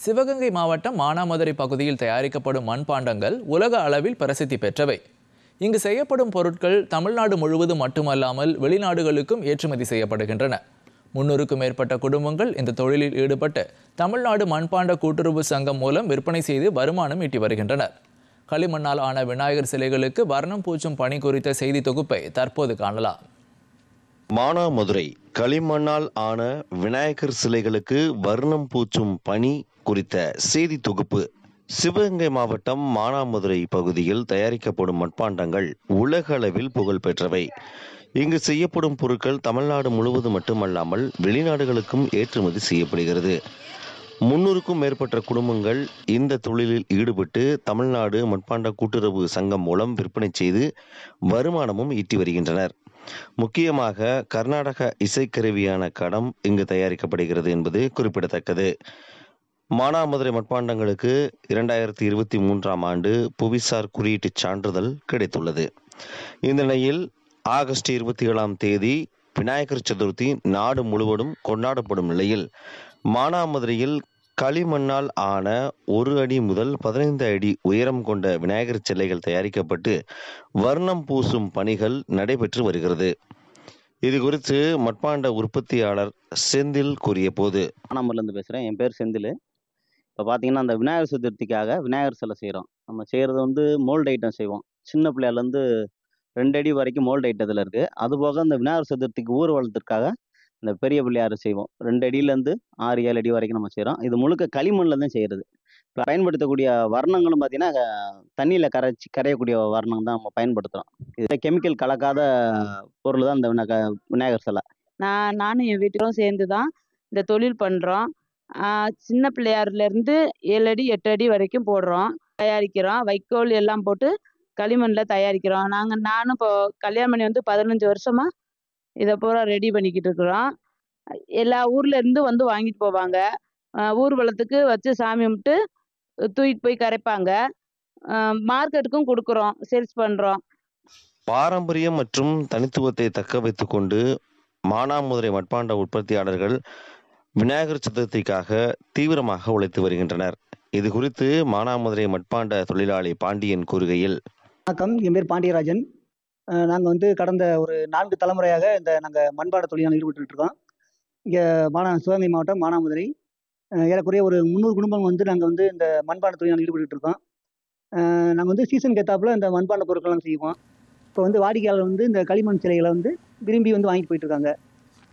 சிவகங்கை மாவட்டம் மானாமதுரை பகுதியில் தயாரிக்கப்படும் மண்பாண்டங்கள் உலக அளவில் பிரசித்தி பெற்றவை. இங்கு செய்யப்படும் பொருட்கள் தமிழ்நாடு முழுவதும் மட்டுமல்லாமல் வெளிநாடுகளுக்கும் ஏற்றுமதி செய்யப்படுகின்றன. 300க்கும் மேற்பட்ட குடும்பங்கள் இந்த தொழிலில் ஈடுபட்டு தமிழ்நாடு மண்பாண்ட கூட்டுறவு சங்கம் மூலம் விற்பனை செய்து வருமானம் ஈட்டி வருகின்றனர். களிமண்ணால் ஆன விநாயகர் சிலைகளுக்கு வர்ணம் பூச்சும் பணி குறித்த செய்தி தொகுப்பை தற்போது காணலாம். மானாமதுரை களிமண்ணால் ஆன விநாயகர் சிலைகளுக்கு வர்ணம் பூச்சும் பணி குறித்த செய்தி தொகுப்பு. சிவகங்கை மாவட்டம் மானாமதுரை பகுதியில் தயாரிக்கப்படும் மட்பாண்டங்கள் உலக அளவில் புகழ் பெற்றவை. இங்கு செய்யப்படும் பொருட்கள் தமிழ்நாடு முழுவதும் மட்டுமல்லாமல் வெளிநாடுகளுக்கும் ஏற்றுமதி செய்யப்படுகிறது. 300க்கும் மேற்பட்ட குடும்பங்கள் இந்த தொழிலில் ஈடுபட்டு தமிழ்நாடு மட்பாண்ட கூட்டுறவு சங்கம் மூலம் விற்பனை செய்து வருமானமும் ஈட்டி வருகின்றனர். முக்கியமாக கர்நாடக இசைக்கருவியான கடம் இங்கு தயாரிக்கப்படுகிறது என்பது குறிப்பிடத்தக்கது. மானாமதுரை மட்பாண்டங்களுக்கு 2023ஆம் ஆண்டு புவிசார் குறியீட்டு சான்றிதழ் கிடைத்துள்ளது. இந்த நிலையில் ஆகஸ்ட் 27ஆம் தேதி விநாயகர் சதுர்த்தி நாடு முழுவதும் கொண்டாடப்படும் நிலையில் மானாமதுரையில் களிமண்ணால் ஆன 1 அடி முதல் 15 அடி உயரம் கொண்ட விநாயகர் சிலைகள் தயாரிக்கப்பட்டு வர்ணம் பூசும் பணிகள் நடைபெற்று வருகிறது. இது குறித்து மட்பாண்ட உற்பத்தியாளர் செந்தில் கூறிய போது, மானாமதுரையிலேருந்து பேசுகிறேன். என் பேர் செந்தில். இப்போ பார்த்தீங்கன்னா, அந்த விநாயகர் சதுர்த்திக்காக விநாயகர் சிலை செய்கிறோம். நம்ம செய்கிறது வந்து மோல்டு ஐட்டம் செய்வோம். சின்ன பிள்ளையிலேருந்து 2 அடி வரைக்கும் மோல்டு ஐட்டத்தில் இருக்குது. அதுபோக அந்த விநாயகர் சதுர்த்திக்கு ஊர்வலத்திற்காக இந்த பெரிய பிள்ளையார் செய்வோம். 2 அடியிலேருந்து 6-7 அடி வரைக்கும் நம்ம செய்கிறோம். இது முழுக்க களிமண்ணில் தான் செய்கிறது. இப்போ பயன்படுத்தக்கூடிய வர்ணங்களும் பார்த்தீங்கன்னா தண்ணியில் கரையக்கூடிய வர்ணம் தான் நம்ம பயன்படுத்துகிறோம். இதில் கெமிக்கல் கலக்காத பொருள் தான் இந்த விநாயகர் சிலை. நானும் என் வீட்டுக்கும் சேர்ந்து தான் இந்த தொழில் பண்ணுறோம். சின்ன பிள்ளையார்லேருந்து 7 அடி 8 அடி வரைக்கும் போடுறோம், தயாரிக்கிறோம். வைக்கோல் எல்லாம் போட்டு களிமண்ணில் தயாரிக்கிறோம். நானும் இப்போ கல்யாணம் பண்ணி வந்து 15 வருஷமாக இதை பூரா ரெடி பண்ணிக்கிட்டு இருக்கிறோம். எல்லா ஊர்லேருந்து வந்து வாங்கிட்டு போவாங்க. ஊர்வலத்துக்கு வச்சு சாமி கும்பிட்டு தூக்கிட்டு போய் கரைப்பாங்க. மார்க்கெட்டுக்கும் கொடுக்குறோம், சேல்ஸ் பண்ணுறோம். பாரம்பரியம் மற்றும் தனித்துவத்தை தக்க வைத்துக் கொண்டு மானாமதுரை மட்பாண்ட உற்பத்தியாளர்கள் விநாயகர் சதுர்த்திக்காக தீவிரமாக உழைத்து வருகின்றனர். இது குறித்து மானாமதுரை மட்பாண்ட தொழிலாளி பாண்டியன் கூறுகையில், வணக்கம், என் பேர் பாண்டியராஜன். நாங்கள் வந்து கடந்த ஒரு 4 தலைமுறையாக நாங்கள் மண்பாண்ட தொழிலாக ஈடுபட்டு இருக்கோம். இங்கே சிவகங்கை மாவட்டம் மானாமதுரை ஏறக்குறைய ஒரு 300 குடும்பம் வந்து நாங்கள் வந்து இந்த மண்பாண்ட தொழிலாக ஈடுபட்டு இருக்கோம். நாங்கள் வந்து சீசனுக்கு ஏற்றாப்புல இந்த மண்பாண்ட பொருட்கள்லாம் செய்வோம். இப்போ வந்து வாடிக்கையாளர் வந்து இந்த களிமண் சிலைகளை வந்து விரும்பி வந்து வாங்கிட்டு போயிட்டு இருக்காங்க.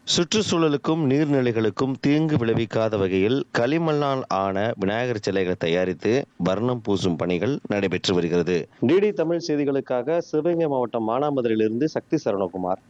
சுற்றுச்சூழலுக்கும் நீர்நிலைகளுக்கும் தீங்கு விளைவிக்காத வகையில் களிமண்ணால் ஆன விநாயகர் சிலைகளை தயாரித்து வர்ணம் பூசும் பணிகள் நடைபெற்று வருகிறது. டிடி தமிழ் செய்திகளுக்காக சிவகங்கை மாவட்டம் மானாமதுரையிலிருந்து சக்தி சரவணகுமார்.